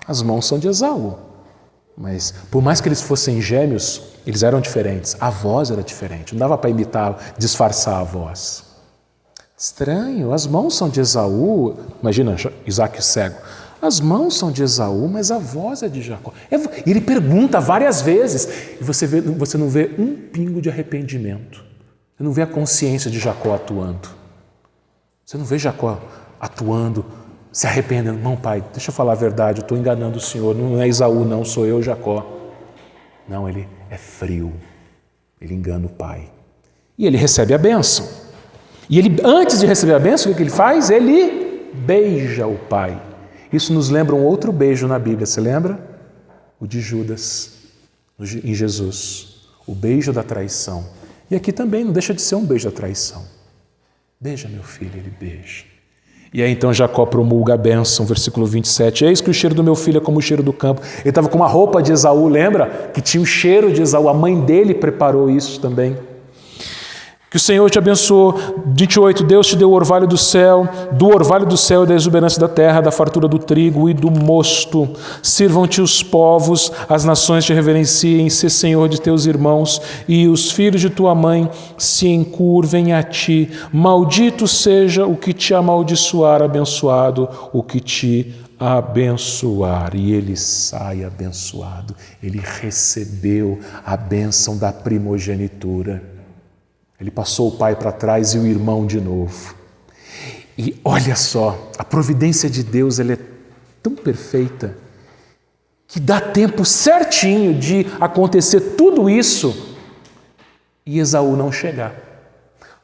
As mãos são de Esaú. Mas, por mais que eles fossem gêmeos, eles eram diferentes. A voz era diferente. Não dava para imitar, disfarçar a voz. Estranho, as mãos são de Esaú. Imagina, Isaque cego. As mãos são de Esaú, mas a voz é de Jacó. E ele pergunta várias vezes. E você não vê um pingo de arrependimento. Você não vê a consciência de Jacó atuando. Você não vê Jacó atuando, se arrependendo. Não, pai, deixa eu falar a verdade, eu estou enganando o senhor. Não é Esaú, não, sou eu, Jacó. Não, ele é frio. Ele engana o pai. E ele recebe a bênção. E ele, antes de receber a bênção, o que ele faz? Ele beija o pai. Isso nos lembra um outro beijo na Bíblia, você lembra? O de Judas, em Jesus. O beijo da traição. E aqui também não deixa de ser um beijo da traição. Beija, meu filho, ele beija. E aí então Jacó promulga a bênção, versículo 27. Eis que o cheiro do meu filho é como o cheiro do campo. Ele estava com uma roupa de Esaú, lembra? Que tinha o cheiro de Esaú. A mãe dele preparou isso também. Que o Senhor te abençoe. 28. Deus te deu o orvalho do orvalho do céu e da exuberância da terra, da fartura do trigo e do mosto. Sirvam-te os povos, as nações te reverenciem, sê Senhor de teus irmãos, e os filhos de tua mãe se encurvem a ti. Maldito seja o que te amaldiçoar, abençoado o que te abençoar. E ele sai abençoado. Ele recebeu a bênção da primogenitura. Ele passou o pai para trás e o irmão de novo. E olha só, a providência de Deus ela é tão perfeita que dá tempo certinho de acontecer tudo isso e Esaú não chegar.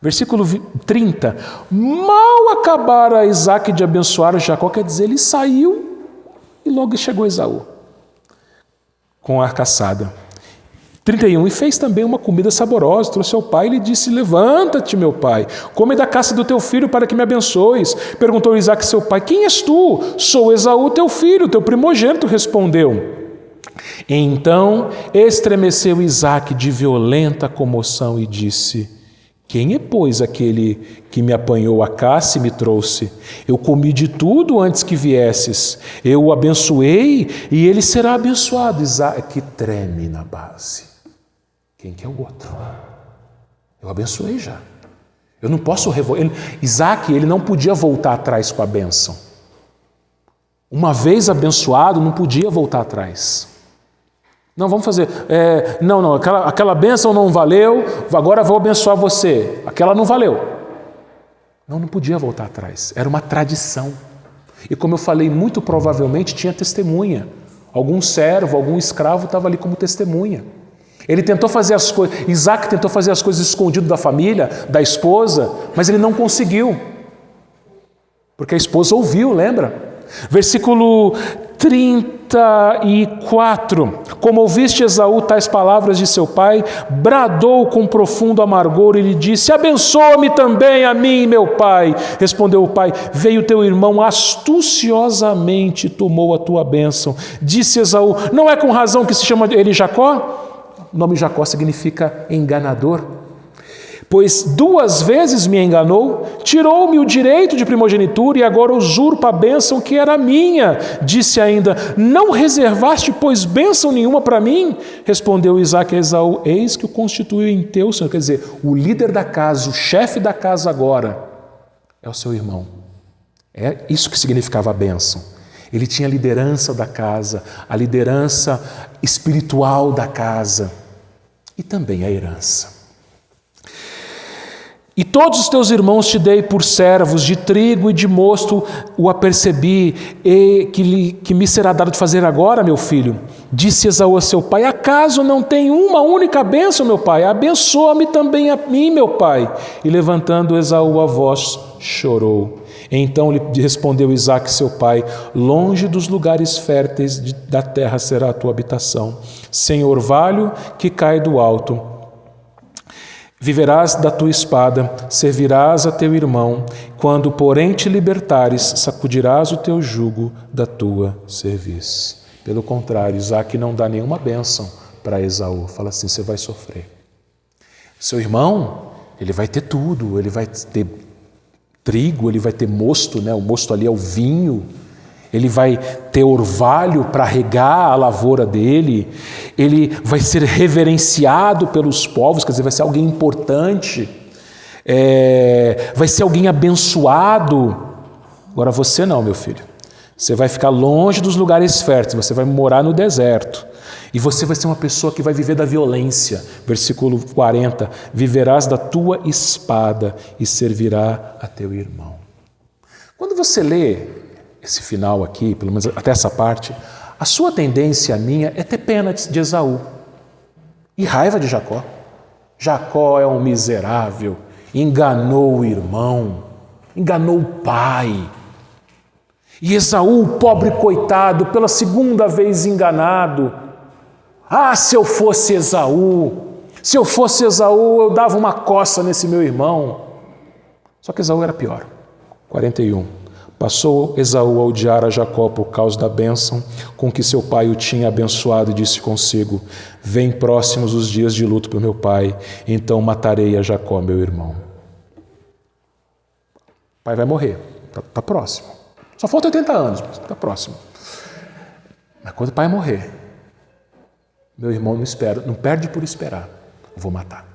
Versículo 30. Mal acabara Isaac de abençoar Jacó, quer dizer, ele saiu e logo chegou Esaú com a caçada. 31. E fez também uma comida saborosa, trouxe ao pai e lhe disse: levanta-te, meu pai, come da caça do teu filho para que me abençoes. Perguntou Isaque seu pai: quem és tu? Sou Esaú, teu filho, teu primogênito, respondeu. Então estremeceu Isaque de violenta comoção e disse: quem é, pois, aquele que me apanhou a caça e me trouxe? Eu comi de tudo antes que viesses. Eu o abençoei e ele será abençoado. Isaque treme na base. Quem que é o outro? Eu abençoei já. Eu não posso revolver. Isaque, ele não podia voltar atrás com a bênção. Uma vez abençoado, não podia voltar atrás. Não, vamos fazer. Aquela bênção não valeu, agora vou abençoar você. Aquela não valeu. Não podia voltar atrás. Era uma tradição. E como eu falei, muito provavelmente tinha testemunha. Algum servo, algum escravo estava ali como testemunha. Ele tentou fazer as coisas, Isaque tentou fazer as coisas escondido da família, da esposa, mas ele não conseguiu. Porque a esposa ouviu, lembra? Versículo 34. Como ouviste Esaú tais palavras de seu pai, bradou com profundo amargor e lhe disse: abençoa-me também a mim, meu pai. Respondeu o pai: veio teu irmão astuciosamente, tomou a tua bênção. Disse Esaú: não é com razão que se chama ele Jacó? O nome Jacó significa enganador. Pois 2 vezes me enganou, tirou-me o direito de primogenitura e agora usurpa a bênção que era minha. Disse ainda: não reservaste, pois, bênção nenhuma para mim? Respondeu Isaque a Esaú: eis que o constituiu em teu senhor. Quer dizer, o líder da casa, o chefe da casa agora, é o seu irmão. É isso que significava a bênção. Ele tinha a liderança da casa, a liderança espiritual da casa e também a herança. E todos os teus irmãos te dei por servos, de trigo e de mosto o apercebi, e que me será dado de fazer agora, meu filho? Disse Esaú a seu pai: acaso não tem uma única bênção, meu pai? Abençoa-me também a mim, meu pai. E levantando Esaú a voz, chorou. Então lhe respondeu Isaque seu pai: longe dos lugares férteis da terra será a tua habitação, sem orvalho que cai do alto. Viverás da tua espada, servirás a teu irmão. Quando, porém, te libertares, sacudirás o teu jugo da tua cerviz. Pelo contrário, Isaque não dá nenhuma bênção para Esaú. Fala assim: você vai sofrer. Seu irmão, ele vai ter tudo, ele vai ter trigo, ele vai ter mosto, né? O mosto ali é o vinho. Ele vai ter orvalho para regar a lavoura dele, ele vai ser reverenciado pelos povos, quer dizer, vai ser alguém importante, vai ser alguém abençoado. Agora você não, meu filho. Você vai ficar longe dos lugares férteis, você vai morar no deserto. E você vai ser uma pessoa que vai viver da violência. Versículo 40, viverás da tua espada e servirá a teu irmão. Quando você lê esse final aqui, pelo menos até essa parte, a sua tendência, a minha, é ter pena de Esaú e raiva de Jacó. Jacó é um miserável, enganou o irmão, enganou o pai. E Esaú, o pobre coitado, pela segunda vez enganado. Ah, se eu fosse Esaú, eu dava uma coça nesse meu irmão. Só que Esaú era pior. 41. Passou Esaú a odiar a Jacó por causa da bênção com que seu pai o tinha abençoado e disse consigo: vem próximos os dias de luto para o meu pai, então matarei a Jacó, meu irmão. O pai vai morrer, está próximo. Só falta 80 anos, mas está próximo. Mas quando o pai morrer, meu irmão não perde por esperar, eu vou matar.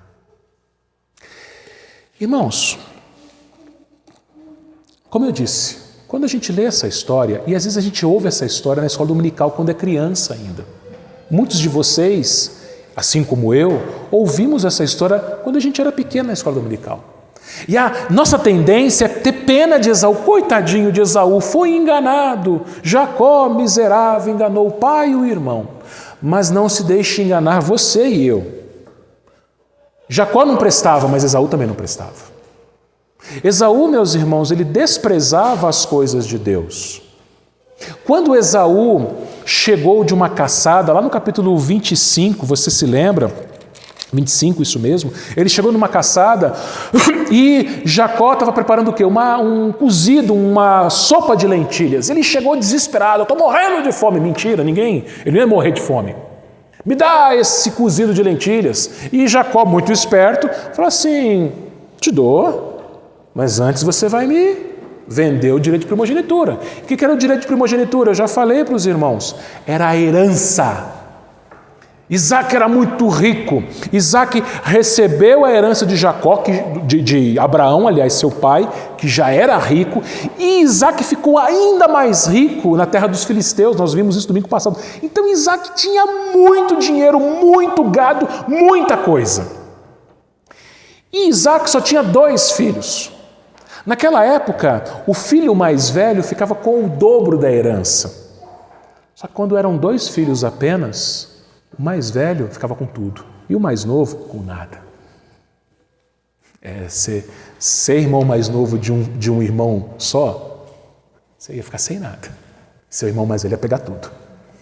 Irmãos, como eu disse, quando a gente lê essa história, e às vezes a gente ouve essa história na escola dominical quando é criança ainda. Muitos de vocês, assim como eu, ouvimos essa história quando a gente era pequeno na escola dominical. E a nossa tendência é ter pena de Esaú. Coitadinho de Esaú, foi enganado. Jacó, miserável, enganou o pai e o irmão. Mas não se deixe enganar você e eu. Jacó não prestava, mas Esaú também não prestava. Esaú, meus irmãos, ele desprezava as coisas de Deus. Quando Esaú chegou de uma caçada, lá no capítulo 25, você se lembra? 25, isso mesmo. Ele chegou numa caçada e Jacó estava preparando o quê? Um cozido, uma sopa de lentilhas. Ele chegou desesperado, eu estou morrendo de fome. Mentira, ele não ia morrer de fome. Me dá esse cozido de lentilhas. E Jacó, muito esperto, falou assim, te dou, mas antes você vai me vender o direito de primogenitura. O que era o direito de primogenitura? Eu já falei para os irmãos. Era a herança. Isaac era muito rico. Isaac recebeu a herança de Jacó, de Abraão, aliás, seu pai, que já era rico, e Isaac ficou ainda mais rico na terra dos filisteus. Nós vimos isso domingo passado. Então Isaac tinha muito dinheiro, muito gado, muita coisa. E Isaac só tinha 2 filhos. Naquela época, o filho mais velho ficava com o dobro da herança. Só que quando eram 2 filhos apenas, o mais velho ficava com tudo e o mais novo com nada. Ser irmão mais novo de um irmão só, você ia ficar sem nada. Seu irmão mais velho ia pegar tudo.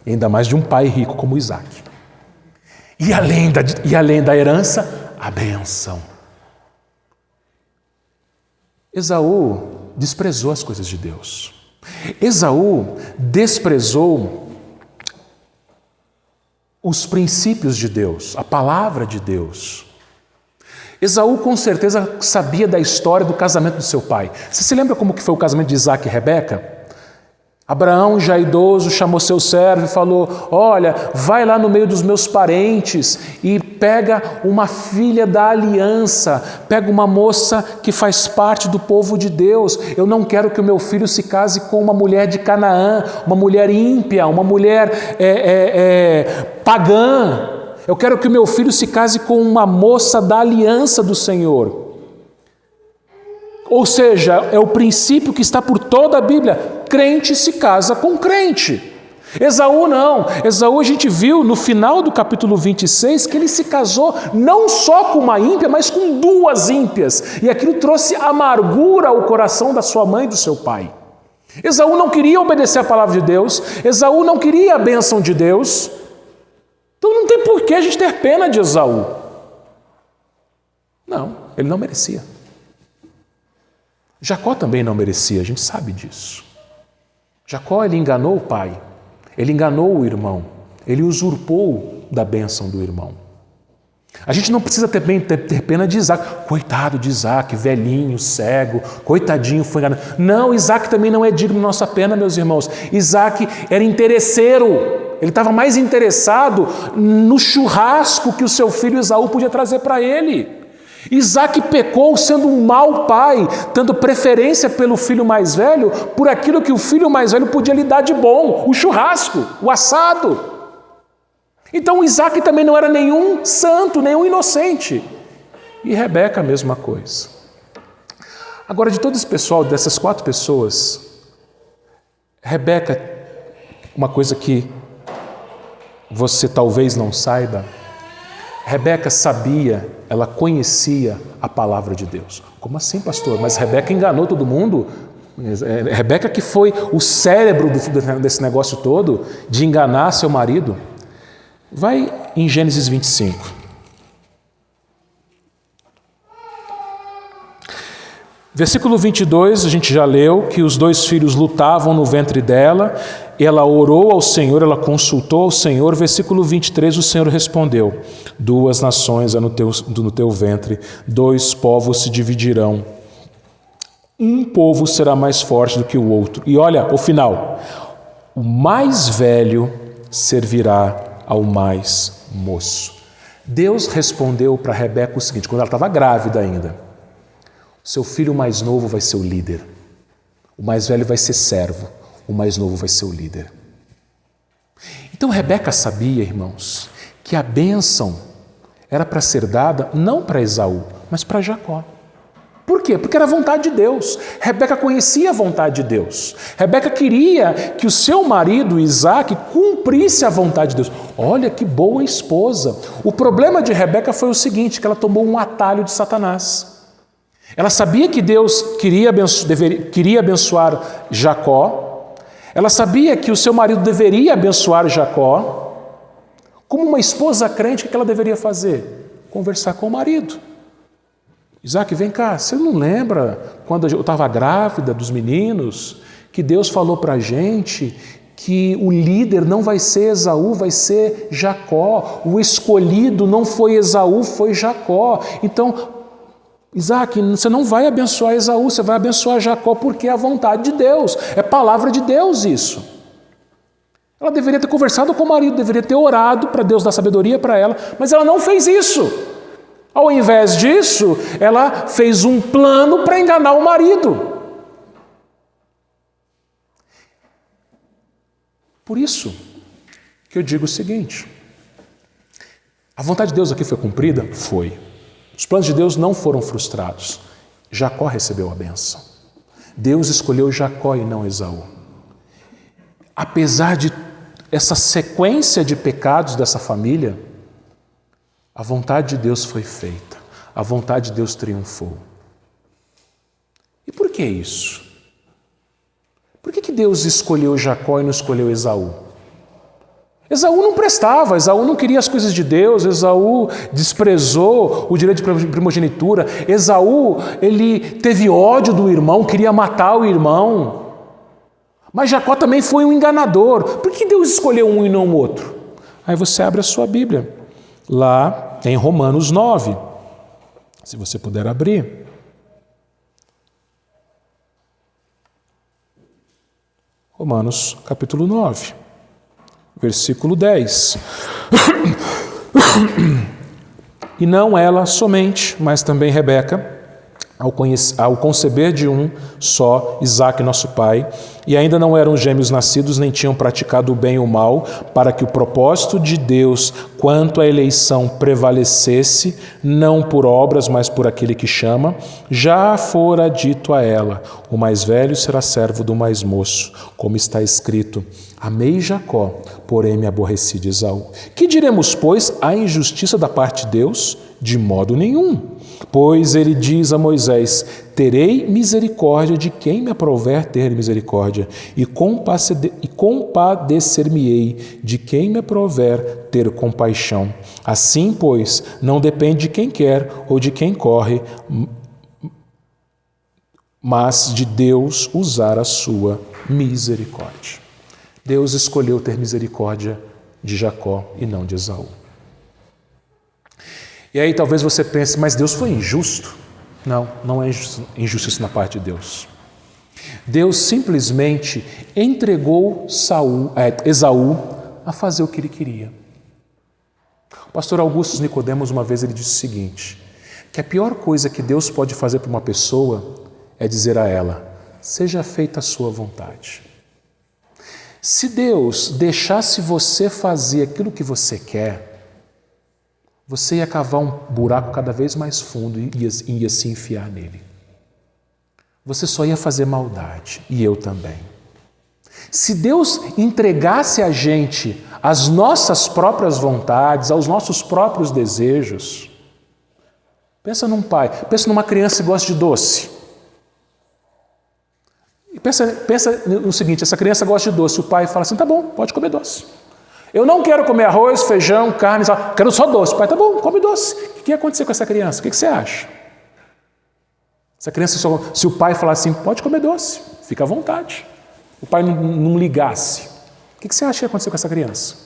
E ainda mais de um pai rico como Isaac. E além da herança, a bênção. Esaú desprezou as coisas de Deus. Esaú desprezou os princípios de Deus, a palavra de Deus. Esaú com certeza sabia da história do casamento do seu pai. Você se lembra como que foi o casamento de Isaac e Rebeca? Abraão, já idoso, chamou seu servo e falou: olha, vai lá no meio dos meus parentes e pega uma filha da aliança, pega uma moça que faz parte do povo de Deus. Eu não quero que o meu filho se case com uma mulher de Canaã, uma mulher ímpia, uma mulher pagã. Eu quero que o meu filho se case com uma moça da aliança do Senhor. Ou seja, é o princípio que está por toda a Bíblia. Crente se casa com crente. Esaú não. Esaú a gente viu no final do capítulo 26 que ele se casou não só com uma ímpia, mas com 2 ímpias. E aquilo trouxe amargura ao coração da sua mãe e do seu pai. Esaú não queria obedecer a palavra de Deus. Esaú não queria a bênção de Deus. Então não tem por que a gente ter pena de Esaú. Não, ele não merecia. Jacó também não merecia, a gente sabe disso. Jacó, ele enganou o pai, ele enganou o irmão, ele usurpou da bênção do irmão. A gente não precisa ter pena de Isaac. Coitado de Isaac, velhinho, cego, coitadinho, foi enganado. Não, Isaac também não é digno de nossa pena, meus irmãos. Isaac era interesseiro, ele estava mais interessado no churrasco que o seu filho Esaú podia trazer para ele. Isaac pecou sendo um mau pai, dando preferência pelo filho mais velho por aquilo que o filho mais velho podia lhe dar de bom, o churrasco, o assado. Então Isaac também não era nenhum santo, nenhum inocente. E Rebeca a mesma coisa. Agora, de todo esse pessoal, dessas 4 pessoas, Rebeca, uma coisa que você talvez não saiba, Rebeca sabia, ela conhecia a palavra de Deus. Como assim, pastor? Mas Rebeca enganou todo mundo? Rebeca que foi o cérebro desse negócio todo, de enganar seu marido? Vai em Gênesis 25. Versículo 22, a gente já leu que os 2 filhos lutavam no ventre dela, ela orou ao Senhor, ela consultou ao Senhor. Versículo 23, o Senhor respondeu: 2 nações há no teu ventre, 2 povos se dividirão, um povo será mais forte do que o outro. E olha o final: o mais velho servirá ao mais moço. Deus respondeu para Rebeca o seguinte, quando ela estava grávida ainda: seu filho mais novo vai ser o líder. O mais velho vai ser servo. O mais novo vai ser o líder. Então Rebeca sabia, irmãos, que a bênção era para ser dada não para Esaú, mas para Jacó. Por quê? Porque era a vontade de Deus. Rebeca conhecia a vontade de Deus. Rebeca queria que o seu marido, Isaac, cumprisse a vontade de Deus. Olha que boa esposa. O problema de Rebeca foi o seguinte, que ela tomou um atalho de Satanás. Ela sabia que Deus queria abençoar Jacó, ela sabia que o seu marido deveria abençoar Jacó. Como uma esposa crente, o que ela deveria fazer? Conversar com o marido. Isaac, vem cá, você não lembra quando eu estava grávida dos meninos, que Deus falou para a gente que o líder não vai ser Esaú, vai ser Jacó. O escolhido não foi Esaú, foi Jacó. Então, Isaac, você não vai abençoar Esaú, você vai abençoar Jacó, porque é a vontade de Deus, é palavra de Deus isso. Ela deveria ter conversado com o marido, deveria ter orado para Deus dar sabedoria para ela, mas ela não fez isso. Ao invés disso, ela fez um plano para enganar o marido. Por isso que eu digo o seguinte: a vontade de Deus aqui foi cumprida? Foi. Os planos de Deus não foram frustrados. Jacó recebeu a bênção. Deus escolheu Jacó e não Esaú. Apesar de essa sequência de pecados dessa família, a vontade de Deus foi feita. A vontade de Deus triunfou. E por que isso? Por que Deus escolheu Jacó e não escolheu Esaú? Esaú não prestava, Esaú não queria as coisas de Deus, Esaú desprezou o direito de primogenitura, Esaú, ele teve ódio do irmão, queria matar o irmão. Mas Jacó também foi um enganador. Por que Deus escolheu um e não o outro? Aí você abre a sua Bíblia, lá em Romanos 9, se você puder abrir. Romanos capítulo 9. Versículo 10. E não ela somente, mas também Rebeca, ao conceber de um só, Isaque, nosso pai, e ainda não eram gêmeos nascidos, nem tinham praticado o bem e o mal, para que o propósito de Deus quanto à eleição prevalecesse, não por obras, mas por aquele que chama, já fora dito a ela: o mais velho será servo do mais moço, como está escrito: amei Jacó, porém me aborreci de Esaú. Que diremos, pois, à injustiça da parte de Deus? De modo nenhum. Pois ele diz a Moisés: terei misericórdia de quem me aprouver ter misericórdia, e compadecer-me-ei de quem me aprouver ter compaixão. Assim, pois, não depende de quem quer ou de quem corre, mas de Deus usar a sua misericórdia. Deus escolheu ter misericórdia de Jacó e não de Esaú. E aí talvez você pense, mas Deus foi injusto. Não, não é injustiça na parte de Deus. Deus simplesmente entregou Esaú a fazer o que ele queria. O pastor Augusto Nicodemos, uma vez, ele disse o seguinte, que a pior coisa que Deus pode fazer para uma pessoa é dizer a ela: seja feita a sua vontade. Se Deus deixasse você fazer aquilo que você quer, você ia cavar um buraco cada vez mais fundo e ia se enfiar nele. Você só ia fazer maldade, e eu também. Se Deus entregasse a gente às nossas próprias vontades, aos nossos próprios desejos. Pensa num pai, pensa numa criança que gosta de doce. E pensa no seguinte, essa criança gosta de doce, o pai fala assim, tá bom, pode comer doce. Eu não quero comer arroz, feijão, carne, quero só doce. Pai, tá bom, come doce. O que ia acontecer com essa criança? O que você acha? Essa criança, se o pai falar assim, pode comer doce, fica à vontade. O pai não ligasse. O que você acha que ia acontecer com essa criança?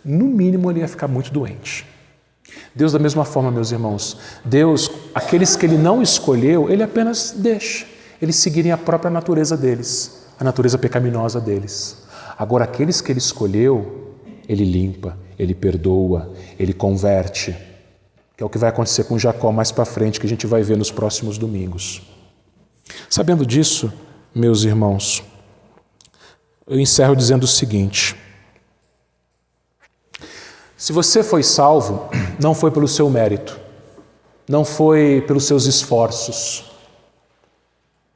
No mínimo, ele ia ficar muito doente. Deus, da mesma forma, meus irmãos, Deus, aqueles que Ele não escolheu, Ele apenas deixa eles seguirem a própria natureza deles, a natureza pecaminosa deles. Agora, aqueles que Ele escolheu, Ele limpa, Ele perdoa, Ele converte, que é o que vai acontecer com Jacó mais para frente, que a gente vai ver nos próximos domingos. Sabendo disso, meus irmãos, eu encerro dizendo o seguinte: se você foi salvo, não foi pelo seu mérito, não foi pelos seus esforços,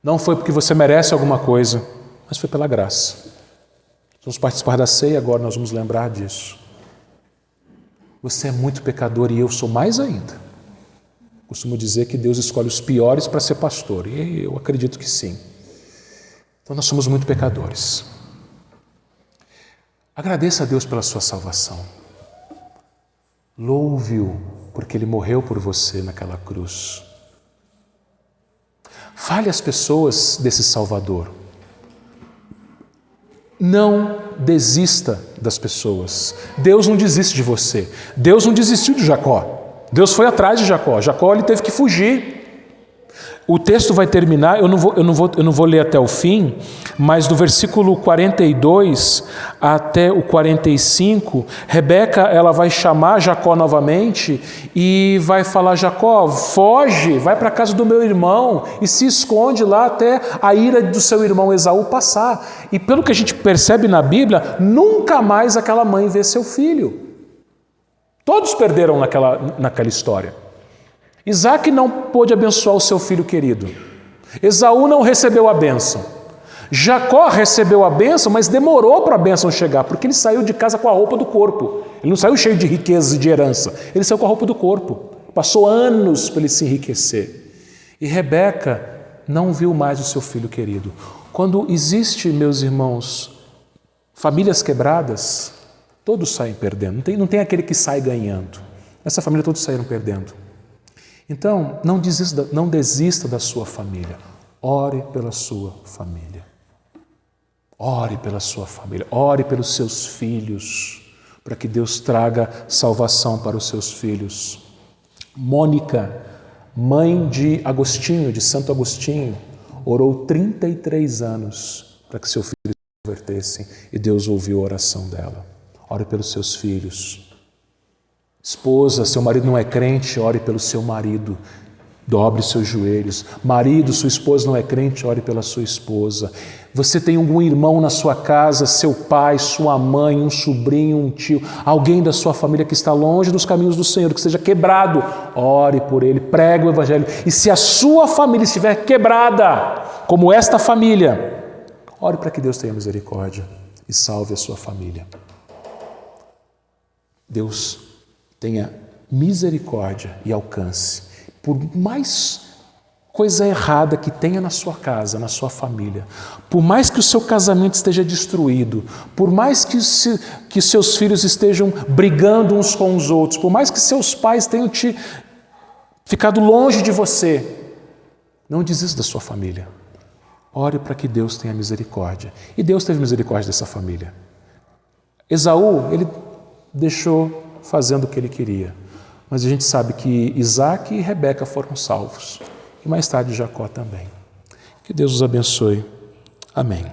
não foi porque você merece alguma coisa, mas foi pela graça. Vamos participar da ceia, agora nós vamos lembrar disso. Você é muito pecador e eu sou mais ainda. Costumo dizer que Deus escolhe os piores para ser pastor, e eu acredito que sim. Então nós somos muito pecadores. Agradeça a Deus pela sua salvação. Louve-o, porque Ele morreu por você naquela cruz. Fale às pessoas desse Salvador. Não desista das pessoas. Deus não desiste de você. Deus não desistiu de Jacó. Deus foi atrás de Jacó. Jacó ele teve que fugir. O texto vai terminar, eu não vou ler até o fim, mas do versículo 42 até o 45, Rebeca ela vai chamar Jacó novamente e vai falar, Jacó, foge, vai para a casa do meu irmão e se esconde lá até a ira do seu irmão Esaú passar. E pelo que a gente percebe na Bíblia, nunca mais aquela mãe vê seu filho. Todos perderam naquela história. Isaac não pôde abençoar o seu filho querido. Esaú não recebeu a bênção. Jacó recebeu a bênção, mas demorou para a bênção chegar, porque ele saiu de casa com a roupa do corpo. Ele não saiu cheio de riquezas e de herança. Ele saiu com a roupa do corpo. Passou anos para ele se enriquecer. E Rebeca não viu mais o seu filho querido. Quando existe, meus irmãos, famílias quebradas, todos saem perdendo. Não tem aquele que sai ganhando. Essa família todos saíram perdendo. Então, não desista da sua família. Ore pela sua família. Ore pela sua família. Ore pelos seus filhos, para que Deus traga salvação para os seus filhos. Mônica, mãe de Agostinho, de Santo Agostinho, orou 33 anos para que seu filho se convertesse e Deus ouviu a oração dela. Ore pelos seus filhos. Esposa, seu marido não é crente, ore pelo seu marido, dobre seus joelhos. Marido, sua esposa não é crente, ore pela sua esposa. Você tem algum irmão na sua casa, seu pai, sua mãe, um sobrinho, um tio, alguém da sua família que está longe dos caminhos do Senhor, que seja quebrado, ore por ele, pregue o Evangelho. E se a sua família estiver quebrada, como esta família, ore para que Deus tenha misericórdia e salve a sua família. Deus tenha misericórdia e alcance. Por mais coisa errada que tenha na sua casa, na sua família, por mais que o seu casamento esteja destruído, por mais que seus filhos estejam brigando uns com os outros, por mais que seus pais tenham ficado longe de você, não desista da sua família. Ore para que Deus tenha misericórdia. E Deus teve misericórdia dessa família. Esaú, ele deixou fazendo o que ele queria. Mas a gente sabe que Isaac e Rebeca foram salvos. E mais tarde Jacó também. Que Deus os abençoe. Amém.